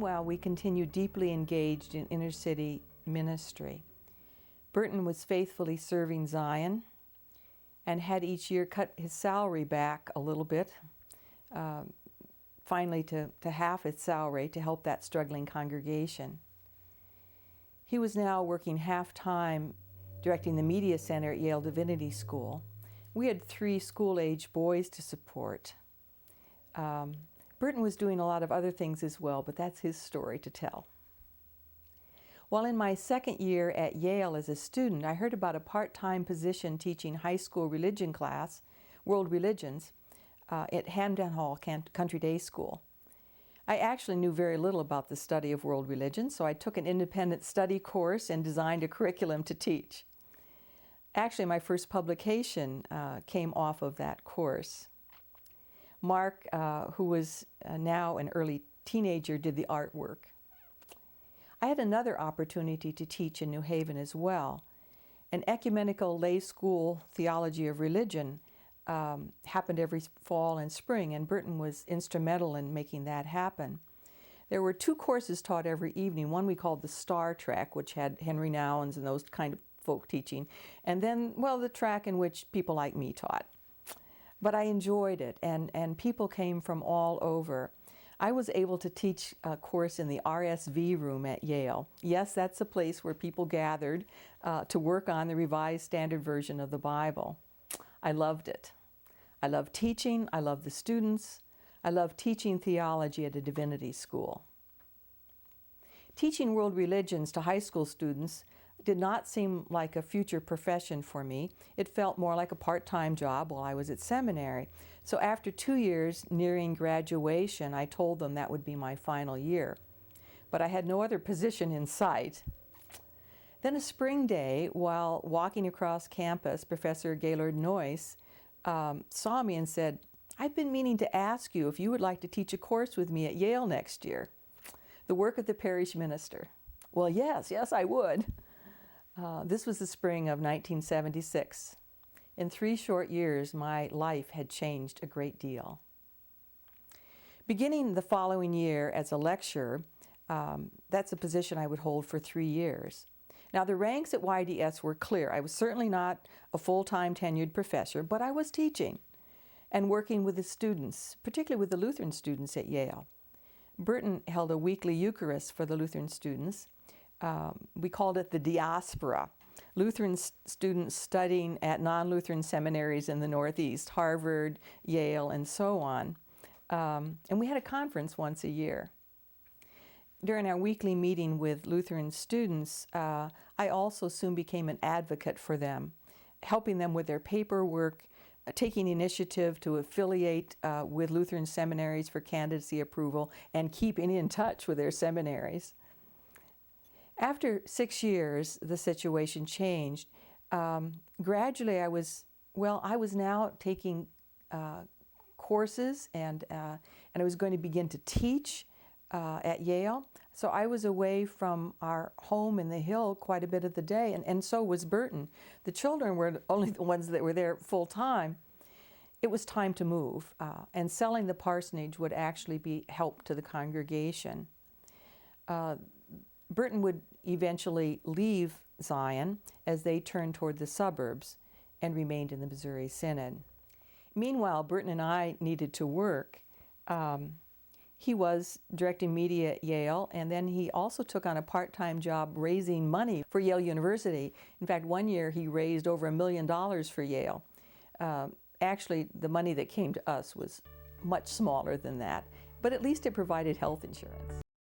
Meanwhile, we continued deeply engaged in inner-city ministry. Burton was faithfully serving Zion and had each year cut his salary back a little bit, finally to half his salary to help that struggling congregation. He was now working half-time directing the Media Center at Yale Divinity School. We had 3 school-age boys to support. Burton was doing a lot of other things as well, but that's his story to tell. While in my second year at Yale as a student, I heard about a part-time position teaching high school religion class, world religions, at Hamden Hall Country Day School. I actually knew very little about the study of world religions, so I took an independent study course and designed a curriculum to teach. Actually, my first publication came off of that course. Mark, who was now an early teenager, did the artwork. I had another opportunity to teach in New Haven as well. An ecumenical lay school theology of religion happened every fall and spring, and Burton was instrumental in making that happen. There were 2 courses taught every evening. One we called the Star track, which had Henry Nouwens and those kind of folk teaching, and then, well, the track in which people like me taught. But I enjoyed it, and people came from all over. I was able to teach a course in the RSV room at Yale. Yes, that's a place where people gathered to work on the Revised Standard Version of the Bible. I loved it. I loved teaching, I loved the students, I loved teaching theology at a divinity school. Teaching world religions to high school students did not seem like a future profession for me. It felt more like a part-time job while I was at seminary. So after 2 years nearing graduation, I told them that would be my final year. But I had no other position in sight. Then a spring day, while walking across campus, Professor Gaylord Noyce saw me and said, "I've been meaning to ask you if you would like to teach a course with me at Yale next year, the work of the parish minister." Well, yes, I would. This was the spring of 1976. In 3 short years, my life had changed a great deal. Beginning the following year as a lecturer, that's a position I would hold for 3 years. Now, the ranks at YDS were clear. I was certainly not a full-time tenured professor, but I was teaching and working with the students, particularly with the Lutheran students at Yale. Burton held a weekly Eucharist for the Lutheran students. We called it the diaspora. Lutheran students studying at non-Lutheran seminaries in the Northeast, Harvard, Yale, and so on. And we had a conference once a year. During our weekly meeting with Lutheran students, I also soon became an advocate for them, helping them with their paperwork, taking initiative to affiliate with Lutheran seminaries for candidacy approval, and keeping in touch with their seminaries. After 6 years, the situation changed. Gradually, I was now taking courses, and I was going to begin to teach at Yale. So I was away from our home in the Hill quite a bit of the day, and so was Burton. The children were only the ones that were there full time. It was time to move, and selling the parsonage would actually be help to the congregation. Burton would eventually leave Zion as they turned toward the suburbs and remained in the Missouri Synod. Meanwhile, Burton and I needed to work. He was directing media at Yale, and then he also took on a part-time job raising money for Yale University. In fact, one year he raised over $1 million for Yale. Actually, the money that came to us was much smaller than that, but at least it provided health insurance.